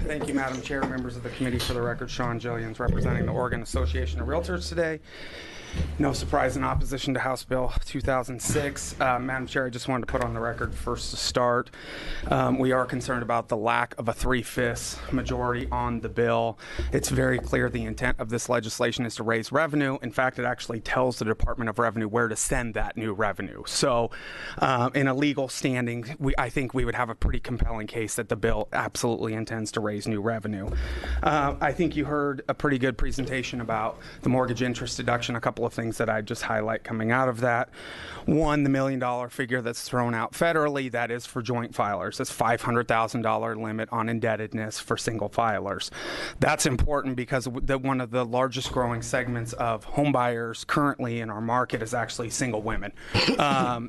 Thank you, Madam Chair, members of the committee. For the record, Shaun Jillions, representing the Oregon Association of REALTORs today. No surprise in opposition to House Bill 2006. Madam Chair, I just wanted to put on the record first to start. We are concerned about the lack of a 3/5 majority on the bill. It's very clear the intent of this legislation is to raise revenue. In fact, it actually tells the Department of Revenue where to send that new revenue. So in a legal standing, I think we would have a pretty compelling case that the bill absolutely intends to raise new revenue. I think you heard a pretty good presentation about the mortgage interest deduction. A couple of things that I'd just highlight coming out of that. One, the $1 million figure that's thrown out federally, that is for joint filers. That's $500,000 limit on indebtedness for single filers. That's important because one of the largest growing segments of home buyers currently in our market is actually single women.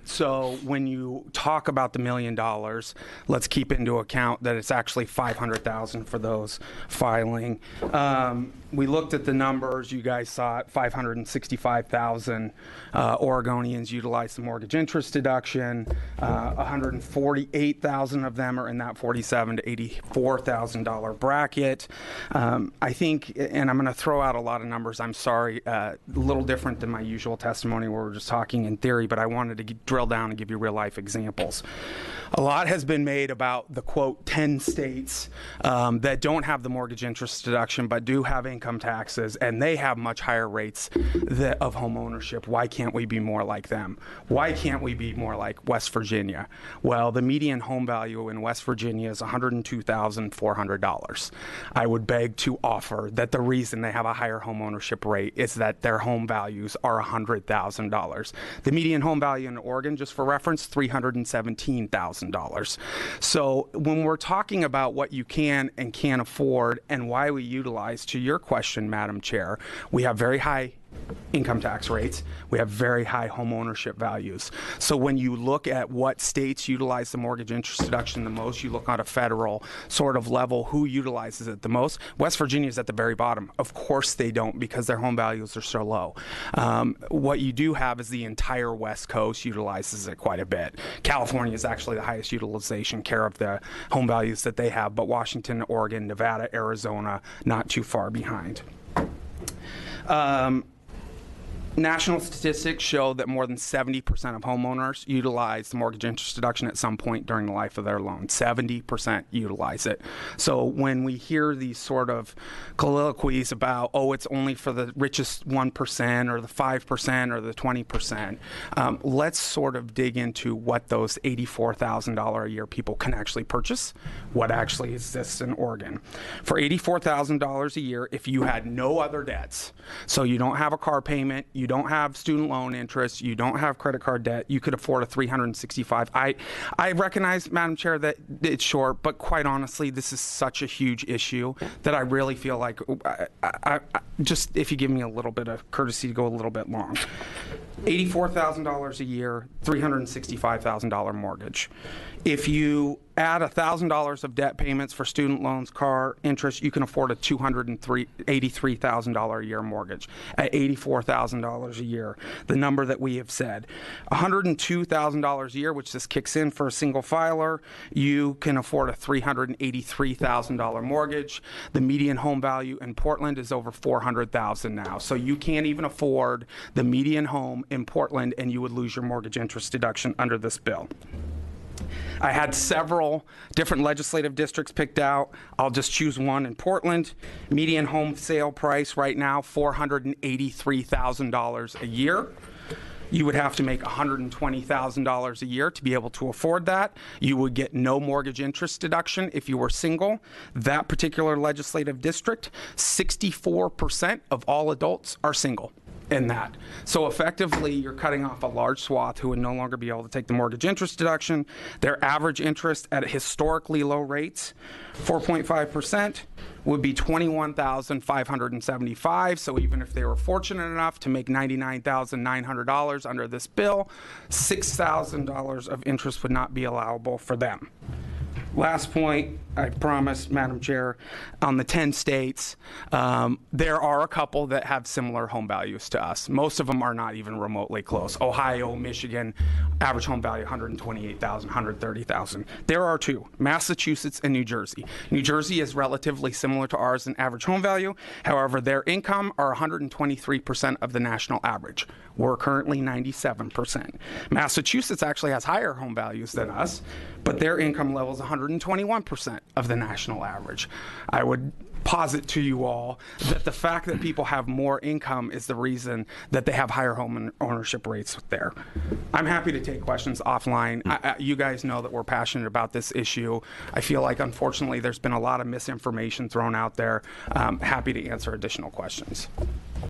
So when you talk about the $1 million, let's keep into account that it's actually $500,000 for those filing. We looked at the numbers. You guys saw it. 565,000 Oregonians utilize the mortgage interest deduction. 148,000 of them are in that $47,000 to $84,000 bracket. I think, and I'm going to throw out a lot of numbers. I'm sorry, a little different than my usual testimony where we're just talking in theory, but I wanted to drill down and give you real life examples. A lot has been made about the, quote, 10 states that don't have the mortgage interest deduction but do have income taxes, and they have much higher rates of home ownership. Why can't we be more like them? Why can't we be more like West Virginia? Well, the median home value in West Virginia is $102,400. I would beg to offer that the reason they have a higher home ownership rate is that their home values are $100,000. The median home value in Oregon, just for reference, $317,000. So when we're talking about what you can and can't afford and why we utilize, to your question, Madam Chair, we have very high income tax rates. We have very high home ownership values. So when you look at what states utilize the mortgage interest deduction the most, you look at a federal sort of level, who utilizes it the most. West Virginia is at the very bottom. Of course they don't, because their home values are so low. What you do have is the entire West Coast utilizes it quite a bit. California is actually the highest utilization care of the home values that they have, but Washington, Oregon, Nevada, Arizona, not too far behind. National statistics show that more than 70% of homeowners utilize the mortgage interest deduction at some point during the life of their loan. 70% utilize it. So when we hear these sort of colloquies about, oh, it's only for the richest 1% or the 5% or the 20%, let's sort of dig into what those $84,000 a year people can actually purchase, what actually exists in Oregon. For $84,000 a year, if you had no other debts, so you don't have a car payment, you don't have student loan interest, you don't have credit card debt, you could afford a $365. I recognize, Madam Chair, that it's short, but quite honestly, this is such a huge issue that I really feel like, just if you give me a little bit of courtesy to go a little bit long. $84,000 a year, $365,000 mortgage. If you add $1,000 of debt payments for student loans, car interest, you can afford a $283,000 a year mortgage at $84,000 a year. The number that we have said, $102,000 a year, which this kicks in for a single filer, you can afford a $383,000 mortgage. The median home value in Portland is over $400,000 now. So you can't even afford the median home in Portland, and you would lose your mortgage interest deduction under this bill. I had several different legislative districts picked out. I'll just choose one in Portland. Median home sale price right now, $483,000 a year. You would have to make $120,000 a year to be able to afford that. You would get no mortgage interest deduction if you were single. That particular legislative district, 64% of all adults are single in that. So effectively, you're cutting off a large swath who would no longer be able to take the mortgage interest deduction. Their average interest at historically low rates, 4.5%, would be $21,575. So even if they were fortunate enough to make $99,900 under this bill, $6,000 of interest would not be allowable for them. Last point, I promise, Madam Chair, on the 10 states, there are a couple that have similar home values to us. Most of them are not even remotely close. Ohio, Michigan, average home value 128,000, 130,000. There are two, Massachusetts and New Jersey. New Jersey is relatively similar to ours in average home value. However, their income are 123% of the national average. We're currently 97%. Massachusetts actually has higher home values than us, but their income level is 121% of the national average. I would posit to you all that the fact that people have more income is the reason that they have higher home ownership rates there. I'm happy to take questions offline. You guys know that we're passionate about this issue. I feel like, unfortunately, there's been a lot of misinformation thrown out there. Happy to answer additional questions.